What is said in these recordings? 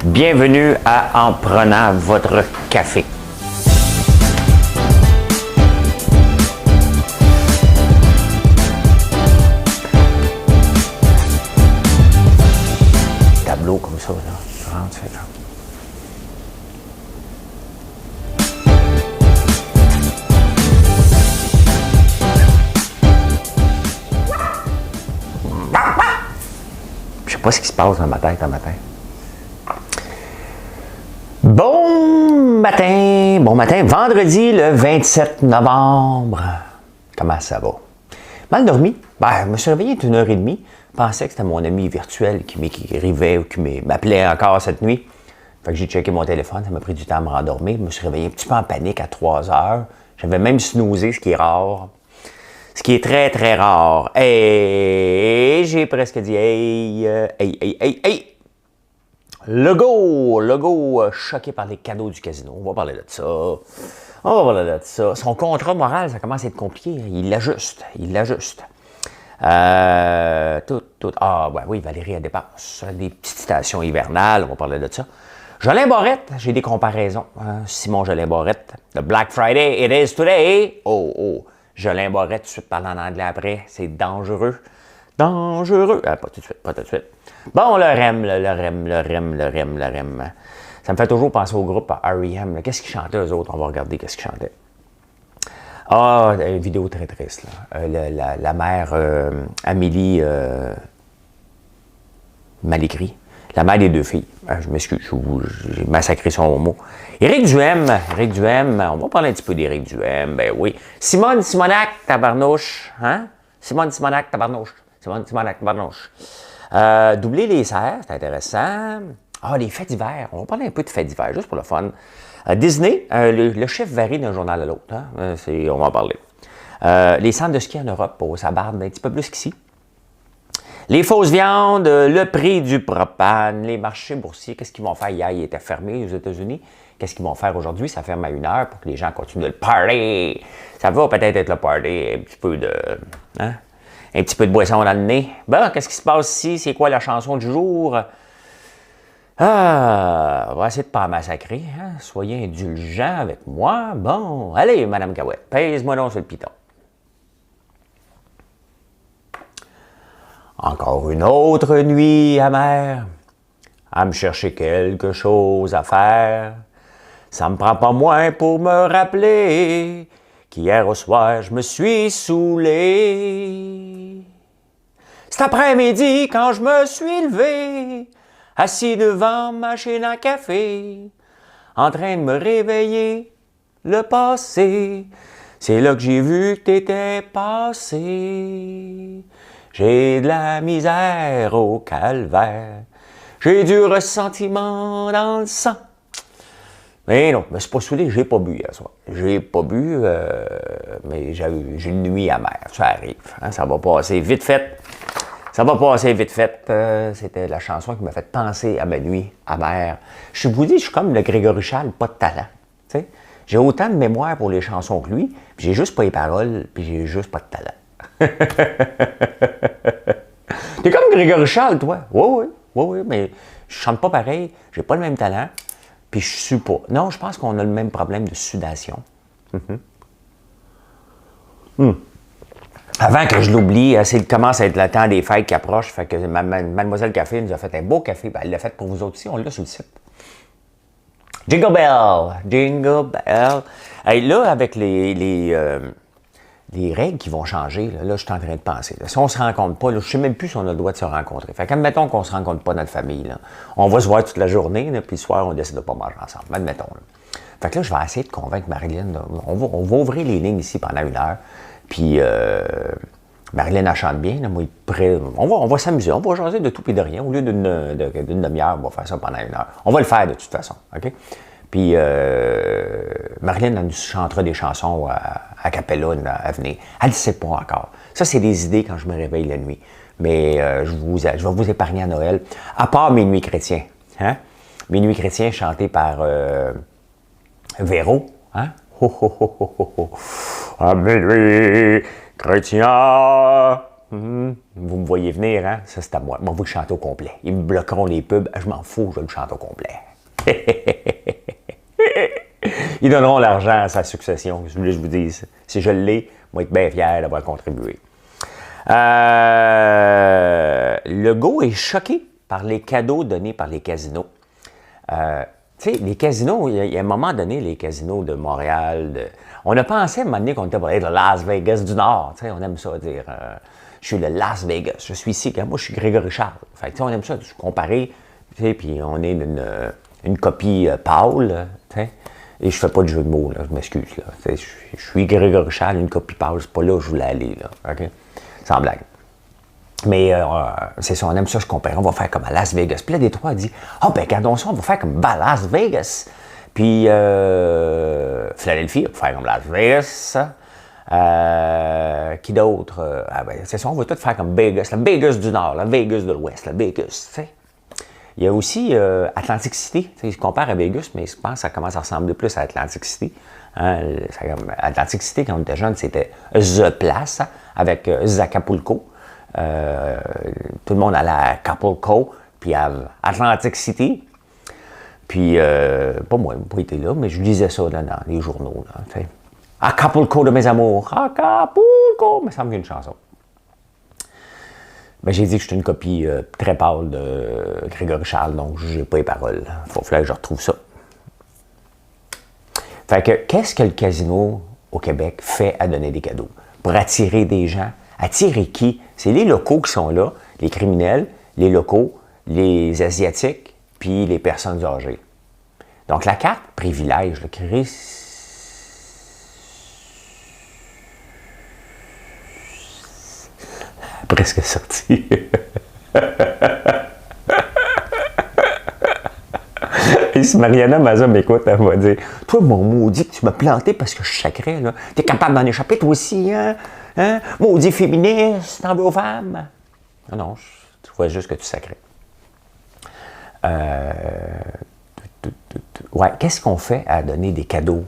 Bienvenue à En prenant votre café. Tableau comme ça, là. Tu fais là. Je sais pas ce qui se passe dans ma tête un matin. Bon matin, vendredi le 27 novembre. Comment ça va? Mal dormi? Je me suis réveillé à 1h30. Je pensais que c'était mon ami virtuel qui m'écrivait ou qui m'appelait encore cette nuit. Fait que j'ai checké mon téléphone, ça m'a pris du temps à me rendormir. Je me suis réveillé un petit peu en panique à 3h. J'avais même snoozé, ce qui est rare. Ce qui est très, très rare. Et j'ai presque dit hey! Legault, choqué par les cadeaux du casino. On va parler de ça. Son contrat moral, ça commence à être compliqué. Il l'ajuste. Oui, Valérie, elle dépense. Des petites stations hivernales, on va parler de ça. Jolin Barrette, j'ai des comparaisons. Simon Jolin Barrette. The Black Friday, it is today. Jolin Barrette, tout de suite parler en anglais après. C'est dangereux. Dangereux. Pas tout de suite. Bon, le REM. Ça me fait toujours penser au groupe R.E.M. Qu'est-ce qu'ils chantaient, eux autres? On va regarder qu'est-ce qu'ils chantaient. Une vidéo très triste, là. La mère Amélie Malécry, la mère des deux filles. Je m'excuse, j'ai massacré son mot. Éric Duhem, on va parler un petit peu d'Éric Duhem, ben oui. Simone Simonac, tabarnouche, hein? Simone Simonac, tabarnouche. Doubler les serres, c'est intéressant. Les faits divers. On va parler un peu de faits divers, juste pour le fun. Disney, le chiffre varie d'un journal à l'autre. Hein? On va en parler. Les centres de ski en Europe, ça barde un petit peu plus qu'ici. Les fausses viandes, le prix du propane, les marchés boursiers, qu'est-ce qu'ils vont faire? Hier, ils étaient fermés aux États-Unis. Qu'est-ce qu'ils vont faire aujourd'hui? Ça ferme à 1h pour que les gens continuent de le party. Ça va peut-être être le party, un petit peu de... Hein? Un petit peu de boisson dans le nez. Bon, qu'est-ce qui se passe ici? C'est quoi la chanson du jour? On va essayer de ne pas massacrer. Hein? Soyez indulgents avec moi. Bon, allez, Madame Cahouette, pèse-moi donc sur le piton. Encore une autre nuit amère, à me chercher quelque chose à faire. Ça me prend pas moins pour me rappeler qu'hier au soir, je me suis saoulé. Cet après-midi, quand je me suis levé, assis devant ma machine à café, en train de me réveiller, le passé, c'est là que j'ai vu que t'étais passé. J'ai de la misère au calvaire, j'ai du ressentiment dans le sang. Mais non, je me suis pas saoulé, j'ai pas bu hier soir. J'ai pas bu, mais j'ai une nuit amère, ça arrive. Hein, ça va passer vite fait. C'était la chanson qui m'a fait penser à ma nuit amère. Je vous dis, je suis comme le Grégory Charles, pas de talent. T'sais? J'ai autant de mémoire pour les chansons que lui, puis j'ai juste pas les paroles, puis j'ai juste pas de talent. T'es comme Grégory Charles, toi. Oui, mais je chante pas pareil, j'ai pas le même talent, puis je sue pas. Non, je pense qu'on a le même problème de sudation. Avant que je l'oublie, il commence à être le temps des fêtes qui approchent, fait que Mademoiselle Café nous a fait un beau café, elle l'a fait pour vous autres aussi, on l'a sur le site. Jingle Bell. Hey, là, avec les règles qui vont changer, là, je suis en train de penser. Là, si on ne se rencontre pas, là, je ne sais même plus si on a le droit de se rencontrer. Fait qu'admettons qu'on ne se rencontre pas dans notre famille. Là. On va se voir toute la journée, là, puis le soir, on décide de ne pas manger ensemble. Admettons. Là. Fait que là, je vais essayer de convaincre Marilyn. Là. On va ouvrir les lignes ici pendant 1h. Puis Marilyn, elle chante bien. Là, moi, on va s'amuser. On va jaser de tout et de rien. Au lieu d'une demi-heure, on va faire ça pendant 1h. On va le faire de toute façon. OK? Puis Marilyn, elle nous chantera des chansons à cappella à venir. Elle ne sait pas encore. Ça, c'est des idées quand je me réveille la nuit. Mais je vais vous épargner à Noël. À part mes nuits chrétiens. Hein? Mes nuits chrétiens chantées par Véro. Hein? À mes nuits chrétiens, Vous me voyez venir, hein? Ça, c'est à moi. Moi, vous le chantez au complet. Ils me bloqueront les pubs. Je m'en fous, je le chante au complet. Ils donneront l'argent à sa succession, si vous voulez que je vous dise. Si je l'ai, moi, être bien fier d'avoir contribué. Legault est choqué par les cadeaux donnés par les casinos. Tu sais, les casinos, il y a un moment donné, les casinos de Montréal, on a pensé à un moment donné qu'on était pour être le Las Vegas du Nord. Tu sais, on aime ça dire, je suis le Las Vegas, je suis ici, moi je suis Grégory Charles. Fait que, on aime ça, comparer, tu sais, puis on est une copie pâle, tu sais. Et je fais pas de jeu de mots, là, je m'excuse. Je suis Grégory Charles, une copie pâle, c'est pas là où je voulais aller, là, OK? Sans blague. Mais c'est ça, on aime ça se comparer, on va faire comme à Las Vegas. Puis là, Détroit a dit, ben regardons ça, on va faire comme à Las Vegas. Puis Philadelphie, on va faire comme Las Vegas. Qui d'autre? C'est ça, on va tout faire comme Vegas, la Vegas du Nord, la Vegas de l'Ouest, la Vegas, tu sais. Il y a aussi Atlantic City. Il se compare à Vegas, mais je pense que ça commence à ressembler plus à Atlantic City. Hein? Atlantic City, quand on était jeune, c'était The Place, hein, avec The Acapulco. Tout le monde allait à Acapulco, puis à Atlantic City. Puis, pas moi, je n'ai pas été là, mais je lisais ça là, dans les journaux. Là, Acapulco de mes amours, Acapulco, mais ça me vient une chanson. Ben, j'ai dit que j'étais une copie très pâle de Grégory Charles, donc je n'ai pas les paroles. Il faut que je retrouve ça. Fait que, qu'est-ce que le casino au Québec fait à donner des cadeaux? Pour attirer des gens. Attirer qui? C'est les locaux qui sont là, les criminels, les locaux, les Asiatiques, puis les personnes âgées. Donc, la carte privilège, le créé, presque sorti. Et si Mariana Maza m'écoute, elle va dire, « Toi, mon maudit, que tu m'as planté parce que je suis sacré, là. T'es capable d'en échapper, toi aussi, hein? Hein? Maudit féministe, t'en veux aux femmes? » Non, je vois juste que tu sacrais. Ouais, qu'est-ce qu'on fait à donner des cadeaux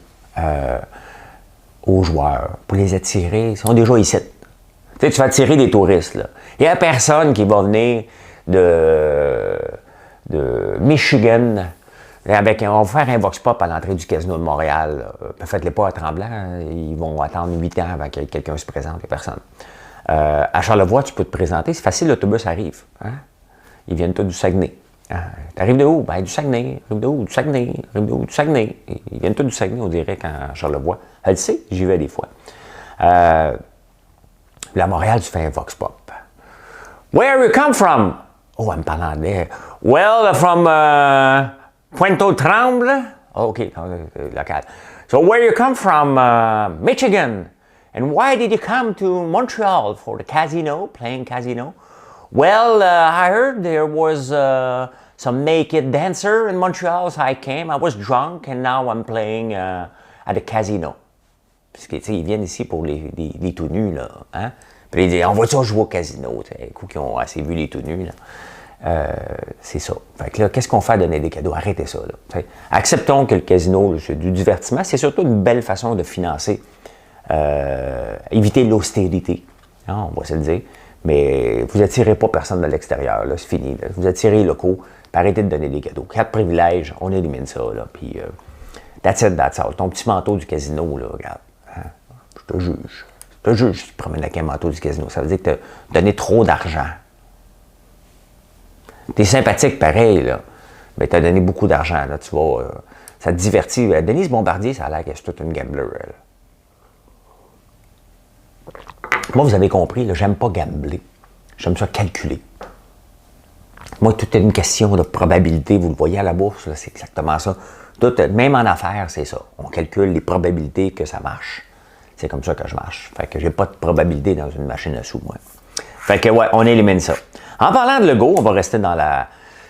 aux joueurs pour les attirer? Ils sont déjà ici. Tu sais, tu vas attirer des touristes, là. Il n'y a personne qui va venir de Michigan avec, on va faire un vox pop à l'entrée du casino de Montréal. Faites-les pas à Tremblant, ils vont attendre 8 ans avant que quelqu'un se présente, il n'y a personne. À Charlevoix, tu peux te présenter, c'est facile, l'autobus arrive. Hein? Ils viennent tous du Saguenay. T'arrives de où? Ben, du Saguenay. Arrive de où? Du Saguenay. Arrive de où? Du Saguenay. Ils viennent tous du Saguenay, on dirait, quand Charlevoix. Elle le sait, j'y vais des fois. Là, à Montréal, tu fais un vox pop. Where you come from? Oh, elle me parle anglais. Well, from Pointe Tremble. Oh, OK, local. So, where you come from? Michigan. And why did you come to Montreal for the casino, playing casino? Well, I heard there was some naked dancer in Montreal, so I came. I was drunk, and now I'm playing at the casino. Parce que, tu sais, ils viennent ici pour les tout nus, là. Hein? Puis ils disent, on va ça jouer au casino. Un coup qui ont assez vu les tout nus, là. C'est ça. Fait que là, qu'est-ce qu'on fait à donner des cadeaux? Arrêtez ça, là. T'sais. Acceptons que le casino, c'est du divertissement. C'est surtout une belle façon de financer. Éviter l'austérité. Hein, on va se le dire. Mais vous n'attirez pas personne de l'extérieur, là. C'est fini. Là. Vous attirez les locaux. Arrêtez de donner des cadeaux. 4 privilèges, on élimine ça, là. Puis, that's it, that's all. Ton petit manteau du casino, là, regarde. Hein? Je te juge. Je te juge si tu te promènes avec un manteau du casino. Ça veut dire que tu as donné trop d'argent. Tu es sympathique pareil, là. Mais tu as donné beaucoup d'argent, là. Tu vois, ça te divertit. Denise Bombardier, ça a l'air qu'elle est toute une gambler, elle. Moi, vous avez compris, là, j'aime pas gambler. J'aime ça calculer. Moi, tout est une question de probabilité. Vous le voyez à la bourse, là, c'est exactement ça. Tout, même en affaires, c'est ça. On calcule les probabilités que ça marche. C'est comme ça que je marche. Fait que j'ai pas de probabilité dans une machine à sous, moi. Fait que, ouais, on élimine ça. En parlant de Legault, on va rester dans la...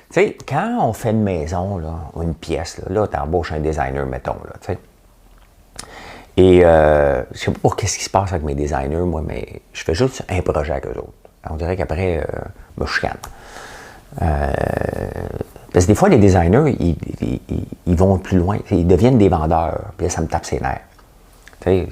Tu sais, quand on fait une maison, là, ou une pièce, là tu embauches un designer, mettons, là, tu sais. Et je sais pas qu'est-ce qui se passe avec mes designers, moi, mais je fais juste un projet avec eux autres. On dirait qu'après, je me chicane. Parce que des fois, les designers, ils vont plus loin. Ils deviennent des vendeurs. Puis là, ça me tape ses nerfs. Tu sais,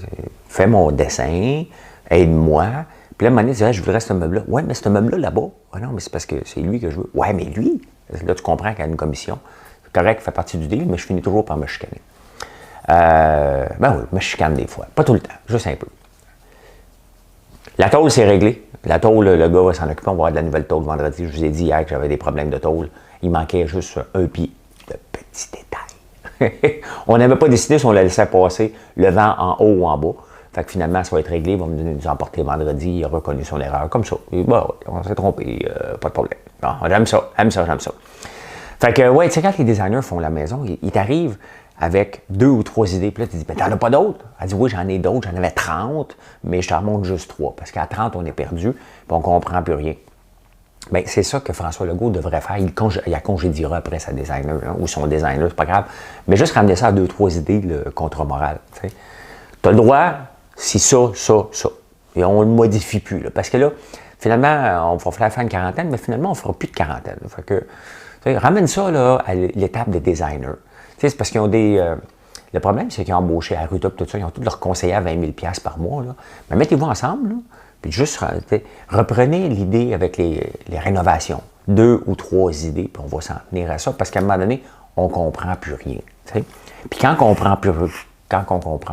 fais mon dessin, aide-moi, Puis là, à un moment donné, il disait, je voudrais ce meuble-là. Ouais, mais ce meuble-là, là-bas. Ah non, mais c'est parce que c'est lui que je veux. Ouais, mais lui. Là, tu comprends qu'il y a une commission. C'est correct, il fait partie du deal, mais je finis toujours par me chicaner. Ben oui, je me chicane des fois. Pas tout le temps, juste un peu. La tôle, c'est réglé. La tôle, le gars va s'en occuper. On va avoir de la nouvelle tôle vendredi. Je vous ai dit hier que j'avais des problèmes de tôle. Il manquait juste un pied de petits détails. On n'avait pas décidé si on la laissait passer le vent en haut ou en bas. Fait que finalement, ça va être réglé. Il va nous emporter vendredi. Il a reconnu son erreur. Comme ça. Et bah, on s'est trompé. Pas de problème. Non, j'aime ça. J'aime ça. Fait que, ouais, tu sais, quand les designers font la maison, ils t'arrivent avec 2 ou 3 idées. Puis là, tu dis, ben, t'en as pas d'autres? Elle dit, oui, j'en ai d'autres. J'en avais 30, mais je t'en remonte juste 3. Parce qu'à 30, on est perdu. Puis on comprend plus rien. Bien, c'est ça que François Legault devrait faire. Il congédiera après sa designer, hein, ou son designer, c'est pas grave. Mais juste ramener ça à 2 ou 3 idées, le contre-moral. Tu as le droit, si ça. Et on ne le modifie plus. Là, parce que là, finalement, on va faire une quarantaine, mais finalement, on ne fera plus de quarantaine. Fait que, ramène ça là, à l'étape des designers. C'est parce qu'ils ont des... le problème, c'est qu'ils ont embauché à Ruta tout ça, ils ont tous leurs conseillers à 20 000 $ par mois. Là. Mais mettez-vous ensemble, là, puis juste reprenez l'idée avec les rénovations. 2 ou 3 idées, puis on va s'en tenir à ça, parce qu'à un moment donné, on ne comprend plus rien. T'sais. Puis quand on ne comprend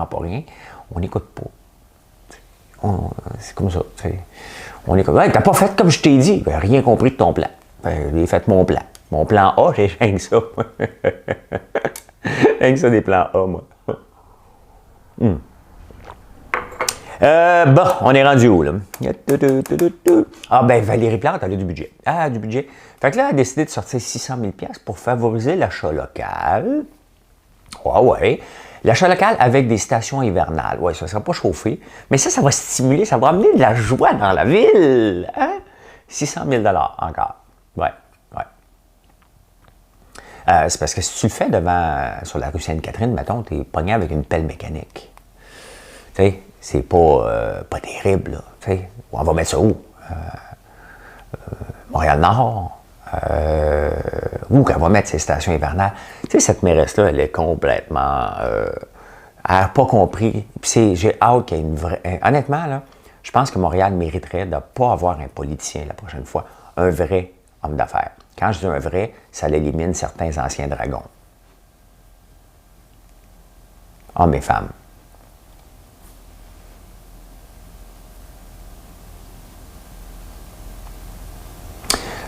pas rien, on n'écoute pas. C'est comme ça. T'sais. On écoute. Ouais, t'as pas fait comme je t'ai dit. Ben, rien compris de ton plan. Ben, j'ai fait mon plan. Mon plan A, j'ai rien que ça. Rien que ça des plans A, moi. Bon, on est rendu où, là? Ah, ben, Valérie Plante, elle a du budget. Ah, du budget. Fait que là, elle a décidé de sortir 600 000 $ pour favoriser l'achat local. Ouais. L'achat local avec des stations hivernales. Ouais, ça ne sera pas chauffé. Mais ça va stimuler, ça va amener de la joie dans la ville. Hein? 600 000 $ encore. Ouais. C'est parce que si tu le fais sur la rue Sainte-Catherine, mettons, tu es pogné avec une pelle mécanique. Tu sais, c'est pas terrible, là. Tu sais, on va mettre ça où? Montréal-Nord. Où qu'on va mettre ces stations hivernales? Tu sais, cette mairesse-là, elle est complètement... elle n'a pas compris. Puis j'ai hâte qu'il y ait une vraie... honnêtement, là, je pense que Montréal mériterait de ne pas avoir un politicien la prochaine fois, un vrai homme d'affaires. Quand je dis un vrai, ça élimine certains anciens dragons. Hommes et femmes.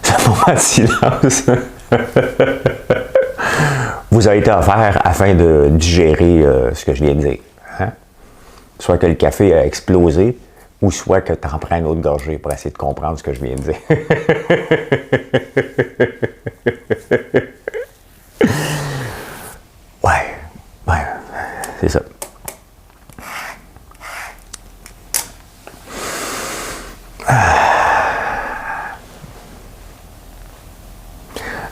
Ce moment de silence vous a été offert afin de digérer ce que je viens de dire. Hein? Soit que le café a explosé, ou soit que tu en prends une autre gorgée pour essayer de comprendre ce que je viens de dire. Ouais, c'est ça.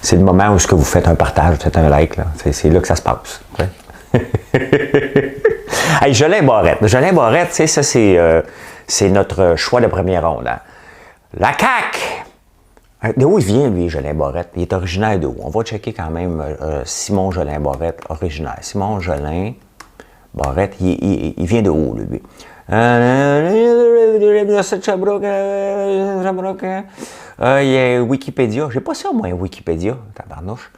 C'est le moment où vous faites un partage, vous faites un like. C'est là que ça se passe. Hey, Jolin Barrette, tu sais, ça, c'est notre choix de première ronde. Hein. La CAQ! De où il vient, lui, Jolin Barrette? Il est originaire de où? On va checker quand même Simon Jolin Barrette, originaire. Simon Jolin Barrette, il vient de où, lui? Il y a Wikipédia. J'ai pas ça, moi, Wikipédia, tabarnouche.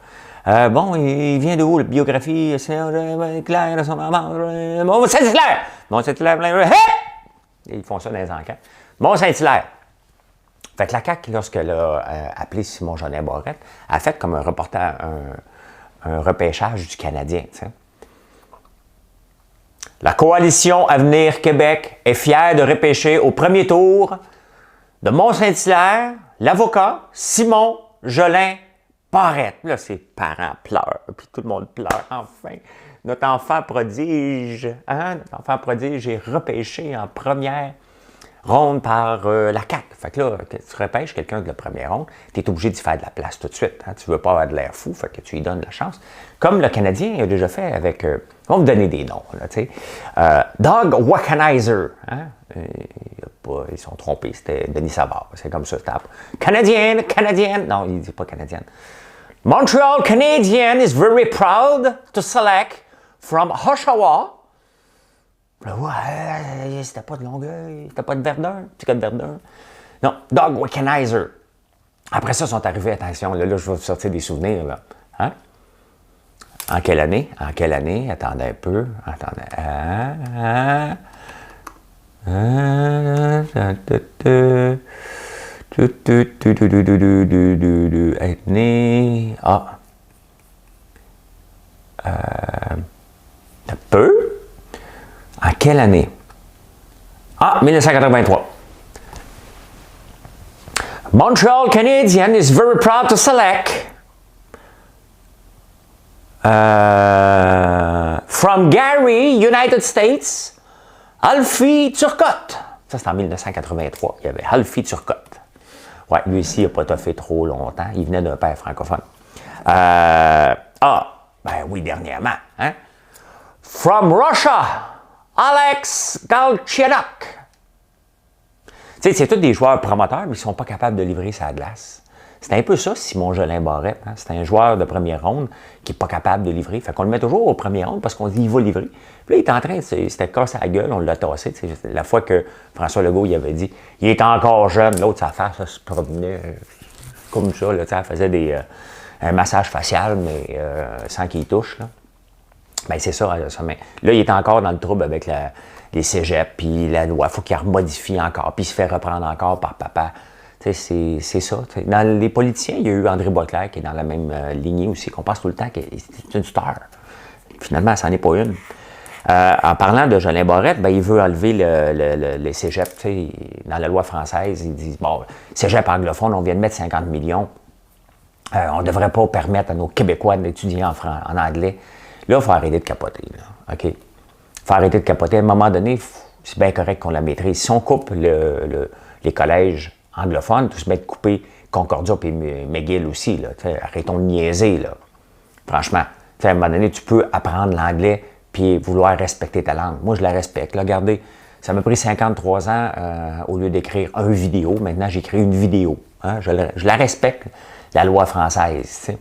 Bon, il vient de où? La biographie, Claire, son maman. Mont-Saint-Hilaire! Mont-Saint-Hilaire, ils font ça dans les enquêtes. Mont-Saint-Hilaire. Fait que la CAQ, lorsqu'elle a appelé Simon Jolin Barrette, a fait comme un reportage, un repêchage du Canadien. T'sais. La coalition Avenir Québec est fière de repêcher au premier tour de Mont-Saint-Hilaire l'avocat Simon Jolin Barrette. Là, ses parents pleurent, puis tout le monde pleure, enfin. Notre enfant prodige, notre enfant prodige est repêché en première ronde par la CAQ. Fait que là, tu repêches quelqu'un de la première ronde, tu es obligé d'y faire de la place tout de suite. Hein? Tu ne veux pas avoir de l'air fou, fait que tu lui donnes la chance. Comme le Canadien a déjà fait avec... on va me donner des noms, là, tu sais. Doug Wackenheiser. Hein? Ils sont trompés, c'était Denis Savard. C'est comme ça, tape. Canadienne. Non, il ne dit pas canadienne. Montreal Canadian is very proud to select from Oshawa Là, ouais, c'était pas de Longueuil, c'était pas de Verdun, petit cas de Verdun. Non, Dog Womanizer. Après ça, ils sont arrivés, attention, là, je vais vous sortir des souvenirs, là. Hein? En quelle année? En quelle année? Attendez un peu. Attendez. Être né. Ah. Un peu. En quelle année? Ah, 1983. Montreal Canadian is very proud to select from Gary, United States, Alfie Turcotte. Ça, c'est en 1983. Il y avait Alfie Turcotte. Ouais, lui aussi, il n'a pas toffé trop longtemps. Il venait d'un père francophone. Ben oui, dernièrement. Hein? From Russia, Alex Galchenyuk. Tu sais, c'est tous des joueurs promoteurs, mais ils ne sont pas capables de livrer sa glace. C'est un peu ça, Simon Jolin-Barrette. Hein? C'est un joueur de première ronde qui n'est pas capable de livrer. Fait qu'on le met toujours au premier ronde parce qu'on dit qu'il va livrer. Puis là, il est en train, c'était cassé la gueule, on l'a tassé. La fois que François Legault il avait dit « Il est encore jeune », l'autre, sa face se promenait comme ça. Là, elle faisait un massage facial, mais sans qu'il touche. Là. Ben, c'est ça, ça. Mais là, il est encore dans le trouble avec les cégeps, puis la loi. Il faut qu'il remodifie encore, puis il se fait reprendre encore par papa. C'est ça. T'sais. Dans les politiciens, il y a eu André Boisclair qui est dans la même lignée aussi, qu'on pense tout le temps que c'est une star. Finalement, ça n'en est pas une. En parlant de Jolin Barrette, ben, il veut enlever les cégeps. Dans la loi française, ils disent, bon, cégep anglophone, on vient de mettre 50 millions. On ne devrait pas permettre à nos Québécois d'étudier en anglais. Là, il faut arrêter de capoter. Là. OK? Il faut arrêter de capoter. À un moment donné, c'est bien correct qu'on la maîtrise. Si on coupe les collèges anglophones, tout se met de couper Concordia et McGill aussi. Là. Arrêtons de niaiser. Là. Franchement, à un moment donné, tu peux apprendre l'anglais puis vouloir respecter ta langue. Moi, je la respecte. Là, regardez, ça m'a pris 53 ans au lieu d'écrire un vidéo. Maintenant, j'écris une vidéo. Hein? Je la respecte, la loi française. T'sais.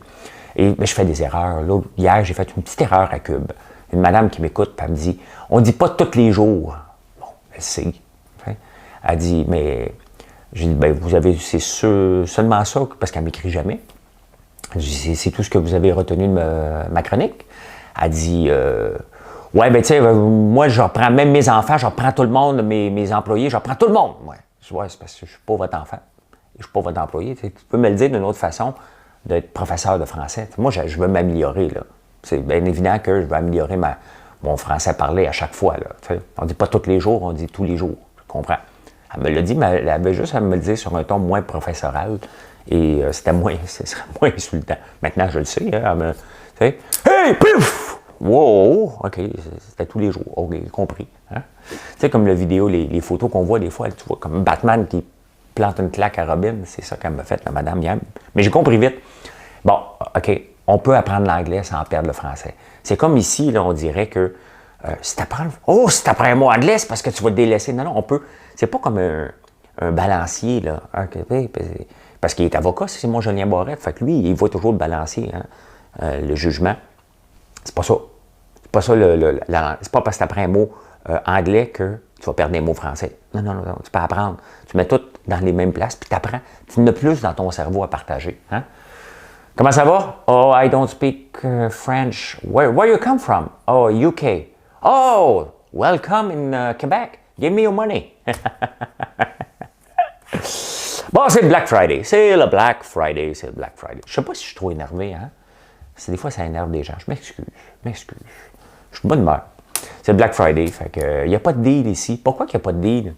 Et je fais des erreurs. Là, hier, j'ai fait une petite erreur à Cube. Une madame qui m'écoute, elle me dit « On ne dit pas tous les jours. » Bon, elle sait. Elle dit « Mais... » J'ai dit « Ben, vous avez... C'est seulement ça, parce qu'elle ne m'écrit jamais. » C'est tout ce que vous avez retenu de ma chronique. Elle dit « Ouais, ben, tu sais, moi, je reprends même mes enfants, je reprends tout le monde, mes employés, je reprends tout le monde. » Ouais, je dis « Ouais, c'est parce que je ne suis pas votre enfant. Je ne suis pas votre employé. Tu peux me le dire d'une autre façon. » D'être professeur de français. Moi, je veux m'améliorer. C'est bien évident que je veux améliorer mon français parlé à chaque fois. Là, on ne dit pas tous les jours, on dit tous les jours. Je comprends. Elle me l'a dit, mais elle avait juste à me le dire sur un ton moins professoral et ce serait moins insultant. Maintenant, je le sais. Hein, elle me dit « Hey, pif! Wow! OK, c'était tous les jours. OK, compris. Hein? Tu sais, comme la vidéo, les photos qu'on voit des fois, tu vois, comme Batman qui plante une claque à Robin, c'est ça qu'elle m'a fait, la madame hier. Mais j'ai compris vite. Bon, OK, on peut apprendre l'anglais sans perdre le français. C'est comme ici, là, on dirait que si tu apprends un mot anglais, c'est parce que tu vas te délaisser. Non, on peut. C'est pas comme un balancier, là. Parce qu'il est avocat, c'est mon Jolien Barrette. Fait que lui, il voit toujours le balancier, hein, le jugement. C'est pas ça. C'est pas ça, c'est pas parce que tu apprends un mot anglais que tu vas perdre des mots français. Non, tu peux apprendre. Tu mets tout dans les mêmes places, puis tu apprends. Tu en as plus dans ton cerveau à partager. Hein? Comment ça va? Oh, I don't speak French. Where you come from? Oh, UK. Oh, welcome in Quebec. Give me your money. Bon, c'est le Black Friday. C'est le Black Friday. Je sais pas si je suis trop énervé. Hein? Des fois, ça énerve des gens. Je m'excuse. Je suis de bonne humeur. C'est le Black Friday, fait que il n'y a pas de deal ici. Pourquoi qu'il n'y a pas de deal?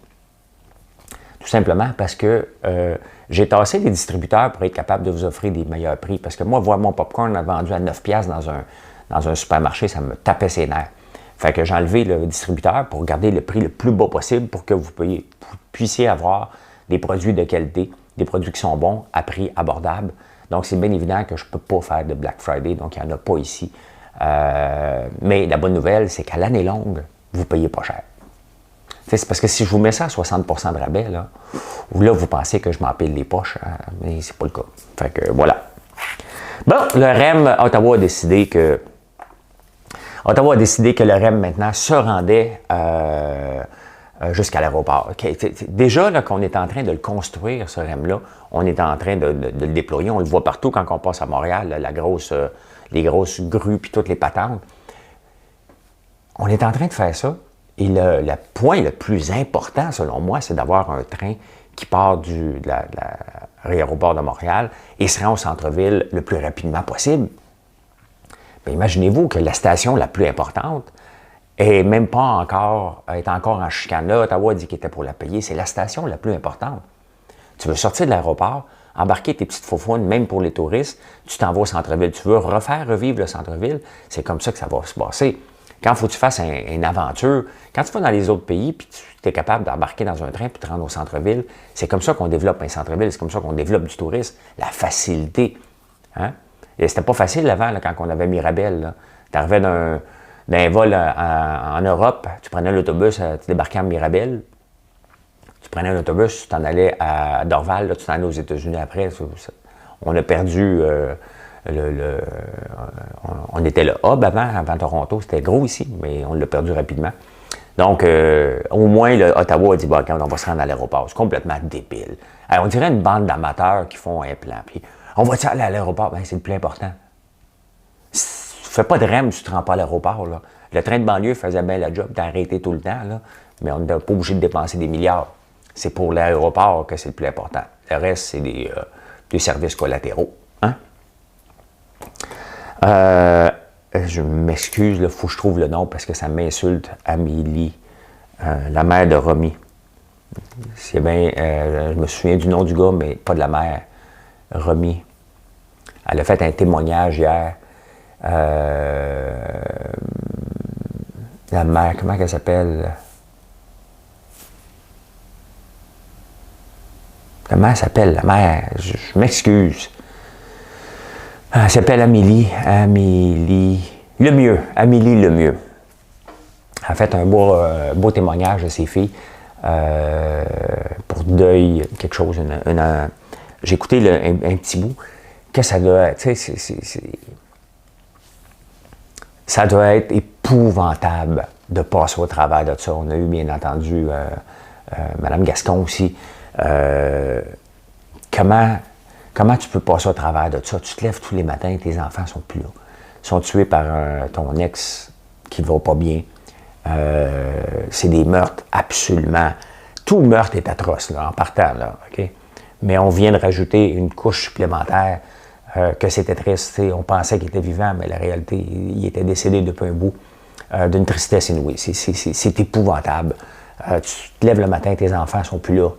Tout simplement parce que j'ai tassé les distributeurs pour être capable de vous offrir des meilleurs prix. Parce que moi, voir mon popcorn vendu à 9$ dans un supermarché, ça me tapait ses nerfs. Fait que j'ai enlevé le distributeur pour garder le prix le plus bas possible pour que vous puissiez avoir des produits de qualité, des produits qui sont bons, à prix abordable. Donc, c'est bien évident que je ne peux pas faire de Black Friday, donc il n'y en a pas ici. Mais la bonne nouvelle, c'est qu'à l'année longue, vous ne payez pas cher. C'est parce que si je vous mets ça à 60% de rabais, là, vous pensez que je m'empile les poches, hein, mais c'est pas le cas. Fait que voilà. Bon, le REM Ottawa a décidé que Ottawa a décidé que le REM, maintenant, se rendait jusqu'à l'aéroport. Déjà, là, qu'on est en train de le construire, ce REM-là, on est en train de le déployer. On le voit partout quand on passe à Montréal, là, les grosses grues puis toutes les patentes. On est en train de faire ça. Et le point le plus important, selon moi, c'est d'avoir un train qui part de l'aéroport de Montréal et se rend au centre-ville le plus rapidement possible. Mais imaginez-vous que la station la plus importante est même pas encore, est encore en chicane. Là, Ottawa dit qu'il était pour la payer. C'est la station la plus importante. Tu veux sortir de l'aéroport, embarquer tes petites faufounes, même pour les touristes, tu t'en vas au centre-ville. Tu veux revivre le centre-ville, c'est comme ça que ça va se passer. Quand il faut que tu fasses une aventure, quand tu vas dans les autres pays, puis tu es capable d'embarquer dans un train puis te rendre au centre-ville, c'est comme ça qu'on développe un centre-ville, c'est comme ça qu'on développe du tourisme, la facilité. Hein? Et c'était pas facile avant, là, quand on avait Mirabel. Tu arrivais d'un vol en Europe, tu prenais l'autobus, tu débarquais à Mirabel, tu prenais l'autobus, tu t'en allais à Dorval, là, tu t'en allais aux États-Unis après. On a perdu... on était le hub avant Toronto, c'était gros ici, mais on l'a perdu rapidement. Donc, au moins, Ottawa a dit, bon, on va se rendre à l'aéroport. C'est complètement débile. Alors, on dirait une bande d'amateurs qui font un plan. Puis, on va aller à l'aéroport? Bien, c'est le plus important. Fais pas de REM si tu ne te rends pas à l'aéroport. Là. Le train de banlieue faisait bien la job, t'as arrêté tout le temps, là, mais on n'est pas obligé de dépenser des milliards. C'est pour l'aéroport que c'est le plus important. Le reste, c'est des services collatéraux. Hein? Je m'excuse, il faut que je trouve le nom parce que ça m'insulte. Amélie, la mère de Romy. C'est bien, je me souviens du nom du gars, mais pas de la mère. Romy. Elle a fait un témoignage hier. La mère, comment elle s'appelle? Comment elle s'appelle, la mère? Je m'excuse. Elle s'appelle Amélie Lemieux. Amélie Lemieux. Elle a fait un beau témoignage de ses filles pour Deuil, quelque chose. J'ai écouté un petit bout. Que ça doit être, ça doit être épouvantable de passer au travers de ça. On a eu, bien entendu, Mme Gascon aussi. Comment tu peux passer au travers de ça? Tu te lèves tous les matins, tes enfants sont plus là. Ils sont tués par ton ex qui ne va pas bien. C'est des meurtres absolument... Tout meurtre est atroce, là, en partant, là, OK? Mais on vient de rajouter une couche supplémentaire que c'était triste. On pensait qu'il était vivant, mais la réalité, il était décédé depuis un bout d'une tristesse inouïe. C'est épouvantable. Tu te lèves le matin, tes enfants ne sont plus là.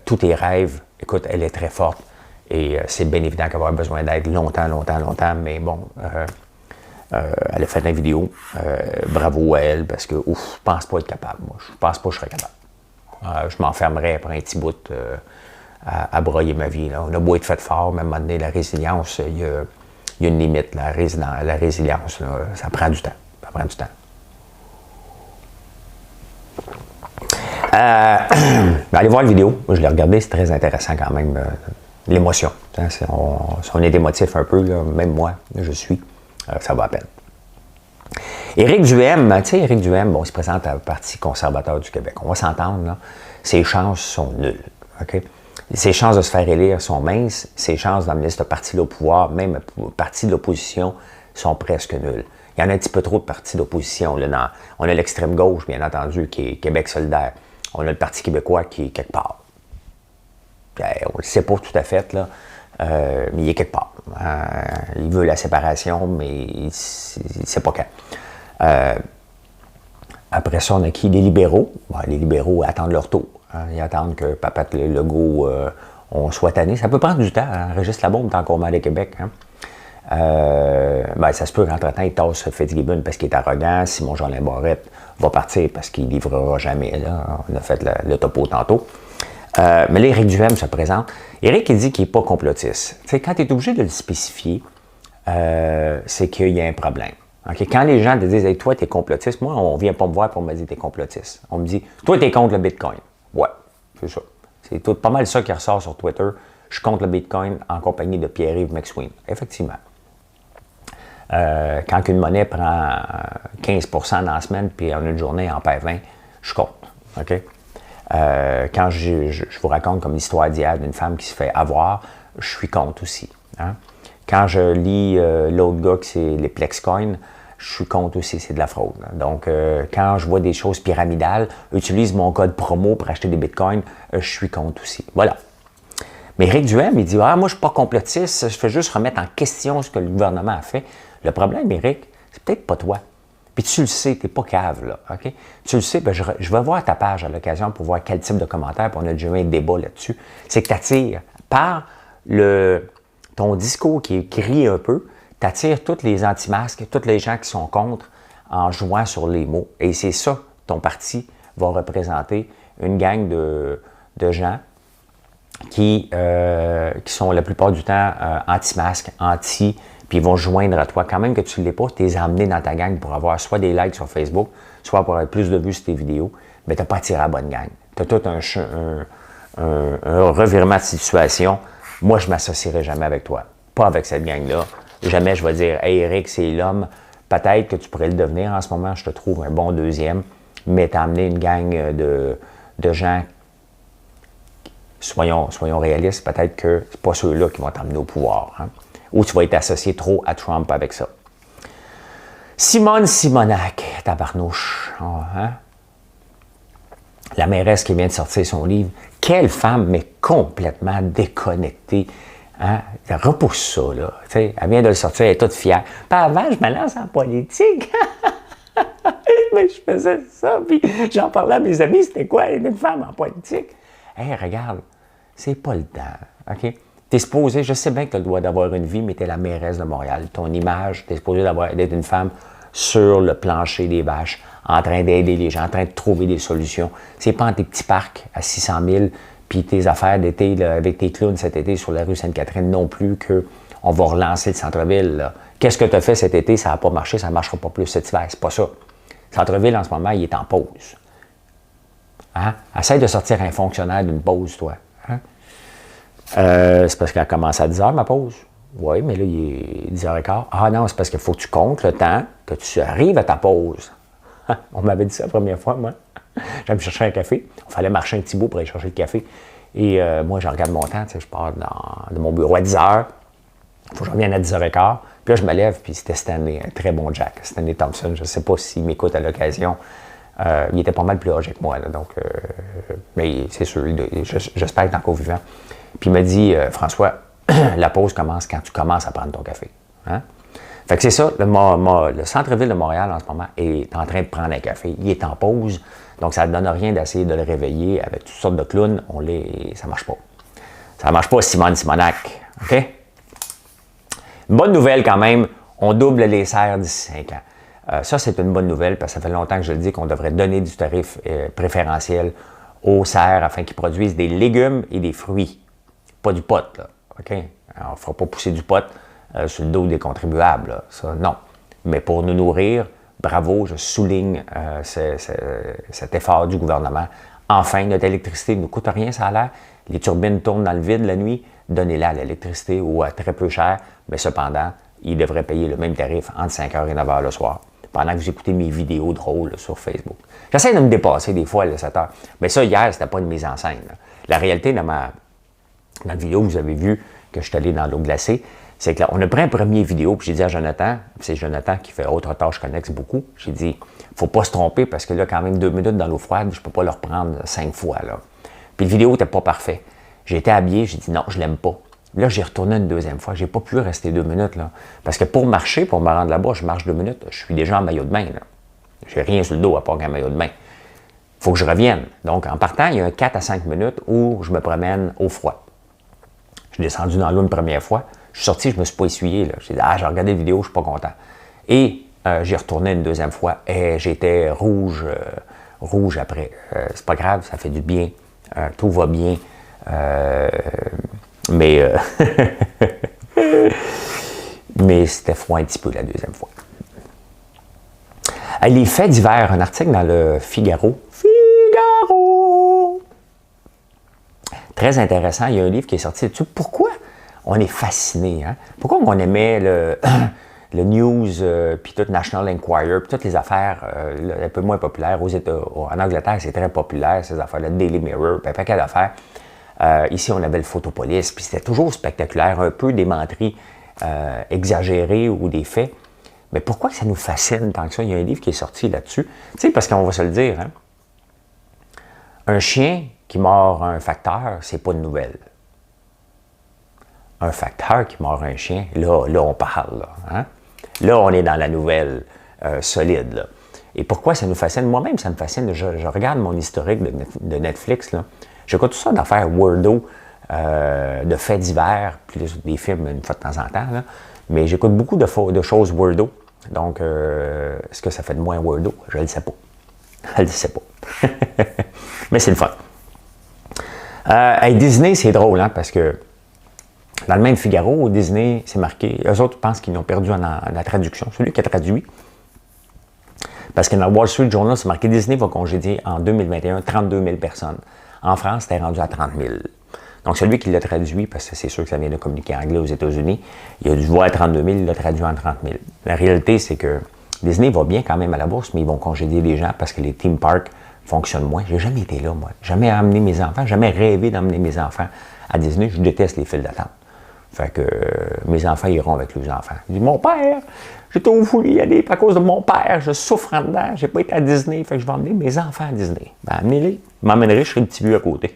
Tous tes rêves, écoute, elle est très forte et c'est bien évident qu'elle va avoir besoin d'aide longtemps, mais bon, elle a fait une vidéo. Bravo à elle, parce que, je pense pas être capable, moi. Je pense pas que je serais capable. Je m'enfermerais après un petit bout à broyer ma vie. Là. On a beau être fait fort, mais à un moment donné, la résilience, il y a une limite. La résilience, là, ça prend du temps. Ça prend du temps. Allez voir la vidéo. Moi, je l'ai regardée, c'est très intéressant quand même. L'émotion. Si on est émotif un peu, là, même moi, je suis. Ça va à peine. Éric Duhaime, tu sais, Éric Duhaime, bon, il se présente à Parti conservateur du Québec. On va s'entendre, là. Ses chances sont nulles. OK? Ses chances de se faire élire sont minces. Ses chances d'amener ce parti-là au pouvoir, même le parti de l'opposition, sont presque nulles. Il y en a un petit peu trop de partis d'opposition. Là, on a l'extrême gauche, bien entendu, qui est Québec solidaire. On a le Parti québécois qui est quelque part. On ne le sait pas tout à fait, là, mais il est quelque part. Il veut la séparation, mais il ne sait pas quand. Après ça, on a qui? Les libéraux. Bon, les libéraux attendent leur tour. Hein. Ils attendent que Papa Legault on soit tanné. Ça peut prendre du temps. Hein. Régis Labaume est encore mal à Québec. Hein. Ça se peut qu'entre-temps, il tasse Fitzgibbon parce qu'il est arrogant. Simon-Jean Barrette va partir parce qu'il ne livrera jamais. Là. On a fait le topo tantôt. Mais là, Éric Duhaime se présente. Éric, il dit qu'il n'est pas complotiste. T'sais, quand tu es obligé de le spécifier, c'est qu'il y a un problème. Okay? Quand les gens te disent hey, « toi, tu es complotiste », moi, on ne vient pas me voir pour me dire « tu es complotiste ». On me dit « toi, tu es contre le Bitcoin ». Ouais, c'est ça. C'est pas mal ça qui ressort sur Twitter. Je suis contre le Bitcoin en compagnie de Pierre-Yves McSween. Effectivement. Quand une monnaie prend 15% dans la semaine, puis en une journée, elle en perd 20, je compte. OK? Quand je vous raconte comme l'histoire d'hier d'une femme qui se fait avoir, je suis contre aussi. Hein? Quand je lis l'autre gars, que c'est les Plexcoin, je suis contre aussi, c'est de la fraude. Donc, quand je vois des choses pyramidales, utilise mon code promo pour acheter des bitcoins, je suis contre aussi. Voilà. Mais Éric Duhem, il dit « Ah, moi, je ne suis pas complotiste, je fais juste remettre en question ce que le gouvernement a fait. » Le problème, Éric, c'est peut-être pas toi. Puis tu le sais, tu n'es pas cave, là, OK? Tu le sais, ben je vais voir ta page à l'occasion pour voir quel type de commentaires, puis on a déjà eu un débat là-dessus. C'est que tu attires, par ton discours qui est écrit un peu, tu attires tous les anti-masques, tous les gens qui sont contre en jouant sur les mots. Et c'est ça, ton parti va représenter une gang de gens qui sont la plupart du temps anti-masques, puis ils vont joindre à toi. Quand même que tu ne l'es pas, tu les as amenés dans ta gang pour avoir soit des likes sur Facebook, soit pour avoir plus de vues sur tes vidéos, mais tu n'as pas attiré la bonne gang. Tu as tout un revirement de situation. Moi, je ne m'associerai jamais avec toi. Pas avec cette gang-là. Jamais je vais dire « Hey, Éric, c'est l'homme. Peut-être que tu pourrais le devenir en ce moment. Je te trouve un bon deuxième. » Mais tu as amené une gang de gens. Soyons réalistes. Peut-être que ce pas ceux-là qui vont t'emmener au pouvoir. Hein? Ou tu vas être associé trop à Trump avec ça. Simone Simonac, tabarnouche. Oh, hein? La mairesse qui vient de sortir son livre. Quelle femme, mais complètement déconnectée. Hein? Repousse ça, là. T'sais, elle vient de le sortir, elle est toute fière. Puis avant, je me lance en politique. Mais je faisais ça, puis j'en parlais à mes amis. C'était quoi, une femme en politique? Hey, regarde, c'est pas le temps. OK? Tu es supposé, je sais bien que tu as le droit d'avoir une vie, mais tu es la mairesse de Montréal. Ton image, tu es supposé d'être une femme sur le plancher des vaches, en train d'aider les gens, en train de trouver des solutions. C'est pas en tes petits parcs à 600 000, puis tes affaires d'été là, avec tes clowns cet été sur la rue Sainte-Catherine non plus qu'on va relancer le centre-ville. Qu'est-ce que tu as fait cet été? Ça n'a pas marché, ça ne marchera pas plus cet hiver. C'est pas ça. Le centre-ville, en ce moment, il est en pause. Hein? Essaye de sortir un fonctionnaire d'une pause, toi. Hein? C'est parce qu'elle a commencé à 10 h, ma pause. Oui, mais là, il est 10 h 15. Ah non, c'est parce qu'il faut que tu comptes le temps que tu arrives à ta pause. On m'avait dit ça la première fois, moi. J'allais me chercher un café. Il fallait marcher un petit bout pour aller chercher le café. Et moi, je regarde mon temps. Je pars de mon bureau à 10 h. Il faut que je revienne à 10 h 15. Puis là, je me lève, puis c'était Stanley, un très bon Jack. Stanley Thompson, je ne sais pas s'il m'écoute à l'occasion. Il était pas mal plus âgé que moi, là, donc, mais c'est sûr, j'espère qu'il est encore vivant. Puis il m'a dit, François, la pause commence quand tu commences à prendre ton café. Hein? Fait que c'est ça, le centre-ville de Montréal en ce moment est en train de prendre un café. Il est en pause, donc ça ne donne rien d'essayer de le réveiller avec toutes sortes de clowns. Ça ne marche pas. Ça ne marche pas, Simone Simonac. OK? Bonne nouvelle quand même, on double les serres d'ici 5 ans. Ça, c'est une bonne nouvelle parce que ça fait longtemps que je le dis qu'on devrait donner du tarif préférentiel aux serres afin qu'ils produisent des légumes et des fruits. Pas du pot, là. OK? Alors, on ne fera pas pousser du pot sur le dos des contribuables. Là. Ça, non. Mais pour nous nourrir, bravo, je souligne cet effort du gouvernement. Enfin, notre électricité ne nous coûte rien, ça a l'air. Les turbines tournent dans le vide la nuit. Donnez-la à l'électricité ou à très peu cher. Mais cependant, ils devraient payer le même tarif entre 5 h et 9 h le soir, pendant que vous écoutez mes vidéos drôles là, sur Facebook. J'essaie de me dépasser des fois à 7 h. Mais ça, hier, c'était pas une mise en scène. Là. La réalité, dans la vidéo que vous avez vue, que je suis allé dans l'eau glacée, c'est que là, on a pris un premier vidéo, puis j'ai dit à Jonathan, c'est Jonathan qui fait autre tâche connexe beaucoup, j'ai dit, faut pas se tromper, parce que là, quand même, 2 minutes dans l'eau froide, je peux pas le reprendre 5 fois. Là. Puis la vidéo n'était pas parfaite. J'ai été habillé, j'ai dit non, je l'aime pas. Là, j'ai retourné une deuxième fois. J'ai pas pu rester 2 minutes. Là. Parce que pour marcher, pour me rendre là-bas, je marche 2 minutes. Je suis déjà en maillot de bain. J'ai rien sur le dos à part qu'un maillot de bain. Il faut que je revienne. Donc, en partant, il y a un 4 à 5 minutes où je me promène au froid. Je suis descendu dans l'eau une première fois. Je suis sorti, je me suis pas essuyé. J'ai dit, j'ai regardé la vidéo, je suis pas content. Et j'ai retourné une deuxième fois et j'étais rouge après. C'est pas grave, ça fait du bien. Tout va bien. Mais c'était froid un petit peu la deuxième fois. Les faits divers, un article dans le Figaro. Très intéressant, il y a un livre qui est sorti dessus. Pourquoi on est fasciné? Hein? Pourquoi on aimait le News, puis tout National Enquirer, puis toutes les affaires un peu moins populaires. En Angleterre, c'est très populaire, ces affaires-là, Daily Mirror, puis un paquet d'affaires. Ici, on avait le Photopolis, puis c'était toujours spectaculaire, un peu des menteries exagérées ou des faits. Mais pourquoi que ça nous fascine tant que ça? Il y a un livre qui est sorti là-dessus. Tu sais, parce qu'on va se le dire, hein? Un chien qui mord un facteur, c'est pas une nouvelle. Un facteur qui mord un chien, là on parle. Là, hein? Là, on est dans la nouvelle solide. Là. Et pourquoi ça nous fascine? Moi-même, ça me fascine. Je regarde mon historique de Netflix. Là. J'écoute tout ça d'affaires weirdo, de faits divers, puis des films une fois de temps en temps. Là. Mais j'écoute beaucoup de choses weirdo. Donc, est-ce que ça fait de moi un weirdo? Je ne le sais pas. Je ne le sais pas. Mais c'est le fun. Disney, c'est drôle, hein, parce que dans le même Figaro, Disney, c'est marqué. Eux autres pensent qu'ils l'ont perdu en la traduction. Celui qui a traduit. Parce que dans le Wall Street Journal, c'est marqué Disney va congédier en 2021 32 000 personnes. En France, c'était rendu à 30 000. Donc, celui qui l'a traduit, parce que c'est sûr que ça vient de communiquer anglais aux États-Unis, il a dû voir 32 000, il l'a traduit en 30 000. La réalité, c'est que Disney va bien quand même à la bourse, mais ils vont congédier des gens parce que les theme parks fonctionnent moins. J'ai jamais été là, moi. Jamais amené mes enfants, jamais rêvé d'emmener mes enfants à Disney. Je déteste les files d'attente. Fait que mes enfants iront avec leurs enfants. Ils disent, mon père, j'ai trop voulu y aller à cause de mon père, je souffre en dedans, j'ai pas été à Disney, fait que je vais emmener mes enfants à Disney. Ben, amenez-les. M'emmènerai, je serai le petit vieux à côté.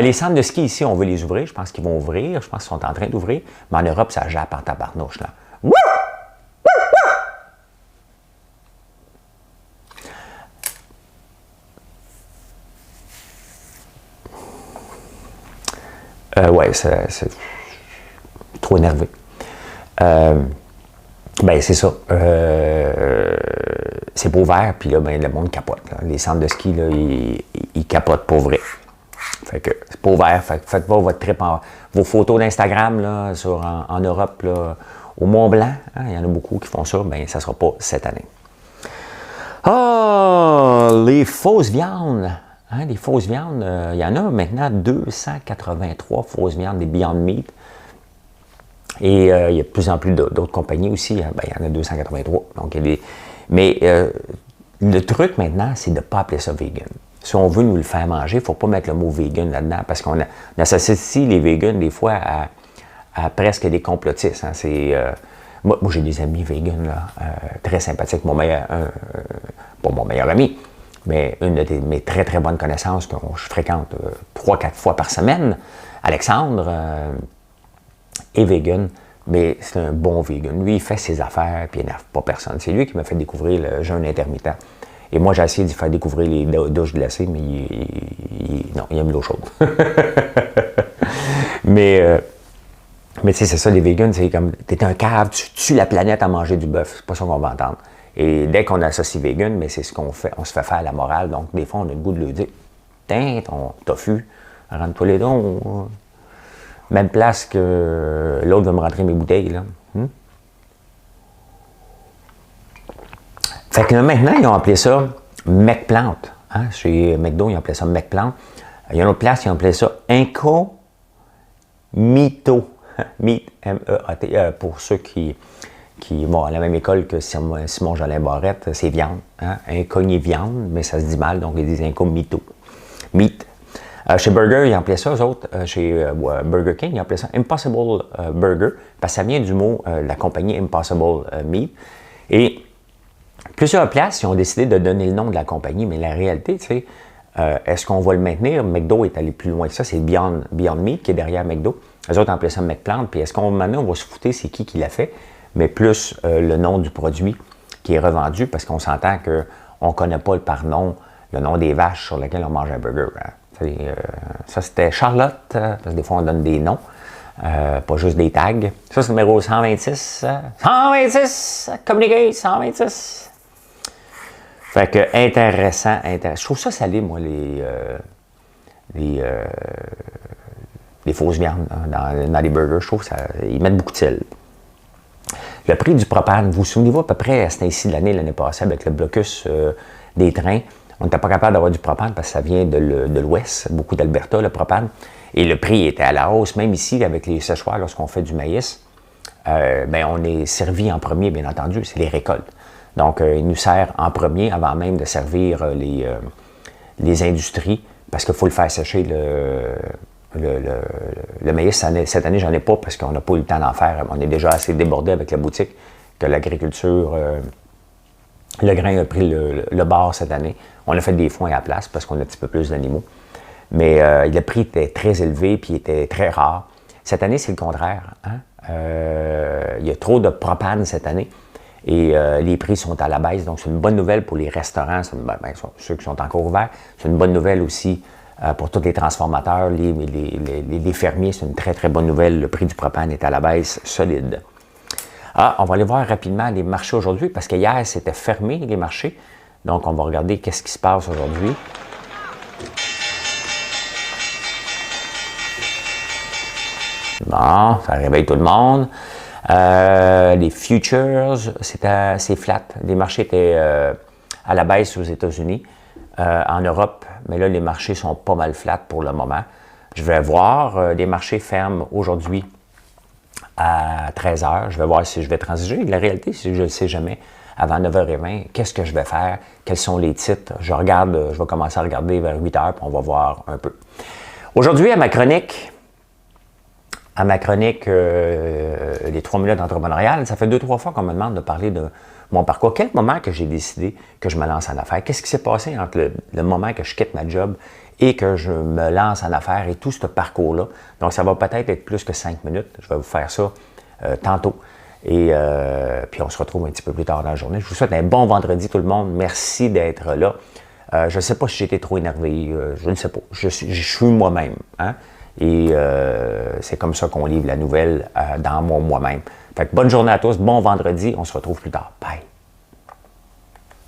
Les centres de ski ici, on veut les ouvrir. Je pense qu'ils vont ouvrir. Je pense qu'ils sont en train d'ouvrir. Mais en Europe, ça jappe en tabarnouche, là. Wouh! Ouais, c'est trop énervé. Ben, c'est ça. C'est pas ouvert, puis là, ben, le monde capote. Là. Les centres de ski, là, ils capotent pour vrai. Fait que c'est pas ouvert. Faites pas votre trip vos photos d'Instagram là, en Europe, là, au Mont-Blanc. Hein, il y en a beaucoup qui font ça. Ben, ça sera pas cette année. Ah, les fausses viandes. Hein, des fausses viandes, il y en a maintenant 283 fausses viandes, des Beyond Meat. Et il y a de plus en plus d'autres compagnies aussi. Hein, ben, il y en a 283. Donc, mais le truc maintenant, c'est de ne pas appeler ça vegan. Si on veut nous le faire manger, il ne faut pas mettre le mot vegan là-dedans parce qu'on associe les vegans des fois à presque des complotistes. Hein. Moi j'ai des amis vegans là, très sympathiques. Pas mon meilleur ami, mais une de mes très très bonnes connaissances que je fréquente 3-4 fois par semaine, Alexandre, est vegan. Mais c'est un bon vegan. Lui, il fait ses affaires puis il n'énerve pas personne. C'est lui qui m'a fait découvrir le jeûne intermittent. Et moi, j'ai essayé de lui faire découvrir les douches glacées, mais non, il aime l'eau chaude. mais tu sais, c'est ça, les vegans, c'est comme, t'es un cave, tu tues la planète à manger du bœuf. C'est pas ça qu'on va entendre. Et dès qu'on associe vegan, mais c'est ce qu'on fait, on se fait faire la morale. Donc, des fois, on a le goût de lui dire, tiens, ton tofu, rentre-toi les dons. Même place que l'autre va me rentrer mes bouteilles, là. Fait que maintenant, ils ont appelé ça McPlant. Hein? Chez McDo, ils ont appelé ça McPlant. Il y a une autre place, ils ont appelé ça Incognito. Meat, M-E-A-T. Pour ceux qui vont à la même école que Simon Jolin Barrette, c'est viande. Hein? Incognito viande, mais ça se dit mal, donc ils disent Incognito. Meat. Chez Burger, ils ont appelé ça, eux autres, chez Burger King, ils ont appelé ça Impossible Burger, parce que ça vient du mot, la compagnie Impossible Meat. Et plusieurs places, ils ont décidé de donner le nom de la compagnie, mais la réalité, tu sais, est-ce qu'on va le maintenir? McDo est allé plus loin que ça, c'est Beyond Meat qui est derrière McDo. Eux autres ont appelé ça McPlant, puis est-ce qu'on maintenant, on va se fouter c'est qui l'a fait, mais plus le nom du produit qui est revendu, parce qu'on s'entend qu'on ne connaît pas par nom le nom des vaches sur lesquelles on mange un burger. Hein. Ça, c'était Charlotte, parce que des fois, on donne des noms, pas juste des tags. Ça, c'est le numéro 126. 126! Communiquer, 126! Fait que, intéressant. Je trouve ça salé, moi, les fausses viandes dans les burgers. Je trouve ils mettent beaucoup de sel. Le prix du propane, vous vous souvenez-vous à peu près à ce temps-ci de l'année passée, avec le blocus des trains, on n'était pas capable d'avoir du propane parce que ça vient de l'Ouest, beaucoup d'Alberta, le propane. Et le prix était à la hausse, même ici, avec les séchoirs, lorsqu'on fait du maïs. ben, on est servi en premier, bien entendu, c'est les récoltes. Donc, il nous sert en premier avant même de servir les industries, parce qu'il faut le faire sécher le maïs. Cette année, j'en ai pas parce qu'on n'a pas eu le temps d'en faire. On est déjà assez débordé avec la boutique que l'agriculture, le grain a pris le bord cette année. On a fait des foins à la place parce qu'on a un petit peu plus d'animaux. Mais le prix était très élevé puis il était très rare. Cette année, c'est le contraire. Hein? Il y a trop de propane cette année et les prix sont à la baisse. Donc, c'est une bonne nouvelle pour les restaurants, ceux qui sont encore ouverts. C'est une bonne nouvelle aussi pour tous les transformateurs, les fermiers. C'est une très, très bonne nouvelle. Le prix du propane est à la baisse solide. Ah, on va aller voir rapidement les marchés aujourd'hui parce que hier, c'était fermé, les marchés. Donc, on va regarder qu'est-ce qui se passe aujourd'hui. Bon, ça réveille tout le monde. Les futures, c'est flat. Les marchés étaient à la baisse aux États-Unis, en Europe, mais là, les marchés sont pas mal flat pour le moment. Je vais voir, les marchés ferment aujourd'hui à 13h. Je vais voir si je vais transiger. La réalité, c'est que je ne le sais jamais. Avant 9h20, qu'est-ce que je vais faire? Quels sont les titres? Je vais commencer à regarder vers 8h, puis on va voir un peu. Aujourd'hui, à ma chronique, les 3 minutes entrepreneuriales, ça fait 2-3 fois qu'on me demande de parler de mon parcours. Quel moment que j'ai décidé que je me lance en affaires? Qu'est-ce qui s'est passé entre le moment que je quitte ma job et que je me lance en affaires et tout ce parcours-là? Donc, ça va peut-être être plus que 5 minutes. Je vais vous faire ça tantôt. Et puis, on se retrouve un petit peu plus tard dans la journée. Je vous souhaite un bon vendredi, tout le monde. Merci d'être là. Je ne sais pas si j'ai été trop énervé. Je ne sais pas. Je suis moi-même. Hein? Et c'est comme ça qu'on livre la nouvelle dans moi-même. Fait que bonne journée à tous, bon vendredi, on se retrouve plus tard. Bye!